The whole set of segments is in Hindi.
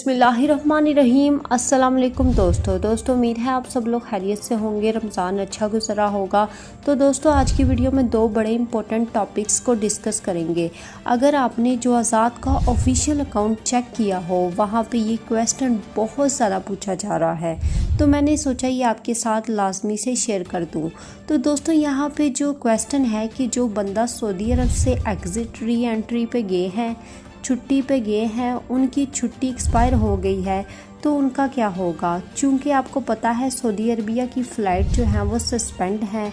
बिस्मिल्लाहिर्रहमानिर्रहीम। अस्सलाम वालेकुम दोस्तों उम्मीद है आप सब लोग खैरियत से होंगे, रमज़ान अच्छा गुजरा होगा। तो दोस्तों आज की वीडियो में दो बड़े इंपॉर्टेंट टॉपिक्स को डिस्कस करेंगे। अगर आपने जो आज़ाद का ऑफिशियल अकाउंट चेक किया हो वहाँ पे ये क्वेश्चन बहुत ज़्यादा पूछा जा रहा है, तो मैंने सोचा ये आपके साथ लाजमी से शेयर कर दूँ। तो दोस्तों यहाँ पे जो क्वेश्चन है कि जो बंदा सऊदी अरब से एग्ज़िट री एंट्री पे गए हैं, छुट्टी पे गए हैं, उनकी छुट्टी एक्सपायर हो गई है तो उनका क्या होगा। चूँकि आपको पता है सऊदी अरबिया की फ़्लाइट जो है वो सस्पेंड है।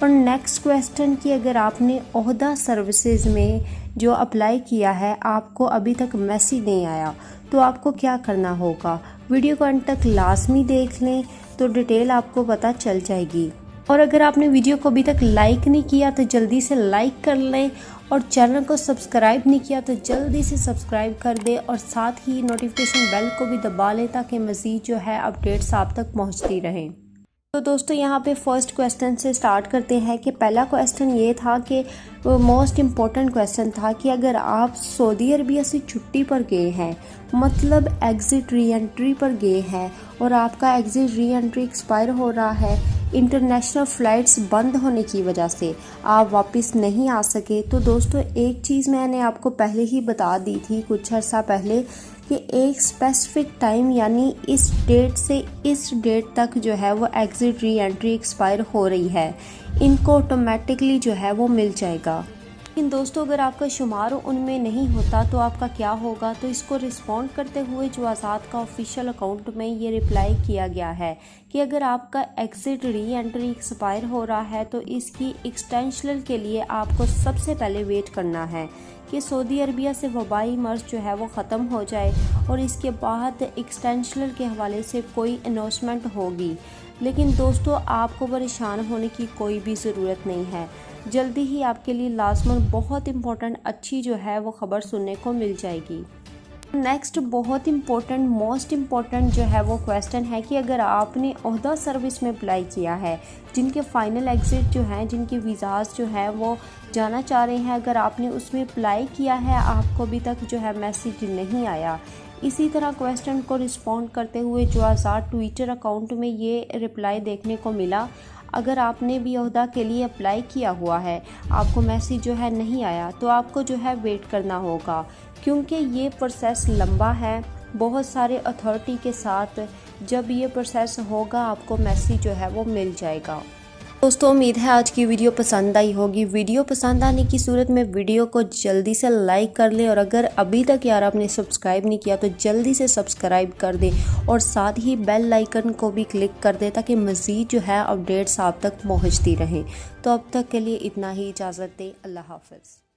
और नेक्स्ट क्वेश्चन कि अगर आपने ओहदा सर्विसेज में जो अप्लाई किया है आपको अभी तक मैसेज नहीं आया तो आपको क्या करना होगा। वीडियो को अंत तक लाजमी देख लें तो डिटेल आपको पता चल जाएगी। और अगर आपने वीडियो को अभी तक लाइक नहीं किया तो जल्दी से लाइक कर लें, और चैनल को सब्सक्राइब नहीं किया तो जल्दी से सब्सक्राइब कर दें, और साथ ही नोटिफिकेशन बेल को भी दबा लें ताकि मज़ीद जो है अपडेट्स आप तक पहुंचती रहें। तो दोस्तों यहाँ पे फर्स्ट क्वेश्चन से स्टार्ट करते हैं कि पहला क्वेश्चन ये था कि मोस्ट इम्पॉर्टेंट क्वेश्चन था कि अगर आप सऊदी अरबिया से छुट्टी पर गए हैं, मतलब एग्ज़िट री एंट्री पर गए हैं और आपका एग्ज़िट री एंट्री एक्सपायर हो रहा है, इंटरनेशनल फ़्लाइट्स बंद होने की वजह से आप वापस नहीं आ सके, तो दोस्तों एक चीज़ मैंने आपको पहले ही बता दी थी कुछ अर्सा पहले कि एक स्पेसिफिक टाइम यानी इस डेट से इस डेट तक जो है वो एग्ज़िट री एंट्री एक्सपायर हो रही है, इनको ऑटोमेटिकली जो है वो मिल जाएगा। लेकिन दोस्तों अगर आपका शुमार उनमें नहीं होता तो आपका क्या होगा। तो इसको रिस्पॉन्ड करते हुए जो आज़ाद का ऑफिशियल अकाउंट में ये रिप्लाई किया गया है कि अगर आपका एग्ज़िट री एंट्री एक्सपायर हो रहा है तो इसकी एक्सटेंशन के लिए आपको सबसे पहले वेट करना है कि सऊदी अरबिया से वबाई मर्ज़ जो है वो ख़त्म हो जाए और इसके बाद एक्सटेंशन के हवाले से कोई अनाउंसमेंट होगी। लेकिन दोस्तों आपको परेशान होने की कोई भी ज़रूरत नहीं है, जल्दी ही आपके लिए लाजमन बहुत इम्पोर्टेंट अच्छी जो है वो ख़बर सुनने को मिल जाएगी। नेक्स्ट बहुत इम्पोर्टेंट मोस्ट इम्पोर्टेंट जो है वो क्वेश्चन है कि अगर आपने ओहदा सर्विस में अप्लाई किया है, जिनके फ़ाइनल एग्ज़िट जो हैं, जिनके वीज़ाज़ जो है वो जाना चाह रहे हैं, अगर आपने उसमें अप्लाई किया है आपको अभी तक जो है मैसेज नहीं आया। इसी तरह क्वेश्चन को रिस्पॉन्ड करते हुए जो आज़ाद ट्विटर अकाउंट में ये रिप्लाई देखने को मिला, अगर आपने भी ओहदा के लिए अप्लाई किया हुआ है आपको मैसेज जो है नहीं आया तो आपको जो है वेट करना होगा, क्योंकि ये प्रोसेस लंबा है। बहुत सारे अथॉरिटी के साथ जब ये प्रोसेस होगा आपको मैसेज जो है वो मिल जाएगा। दोस्तों उम्मीद है आज की वीडियो पसंद आई होगी। वीडियो पसंद आने की सूरत में वीडियो को जल्दी से लाइक कर लें, और अगर अभी तक यार आपने सब्सक्राइब नहीं किया तो जल्दी से सब्सक्राइब कर दें, और साथ ही बेल आइकन को भी क्लिक कर दें ताकि मज़ीद जो है अपडेट्स आप तक पहुंचती रहें। तो अब तक के लिए इतना ही, इजाज़त दें। अल्लाह हाफ़िज़।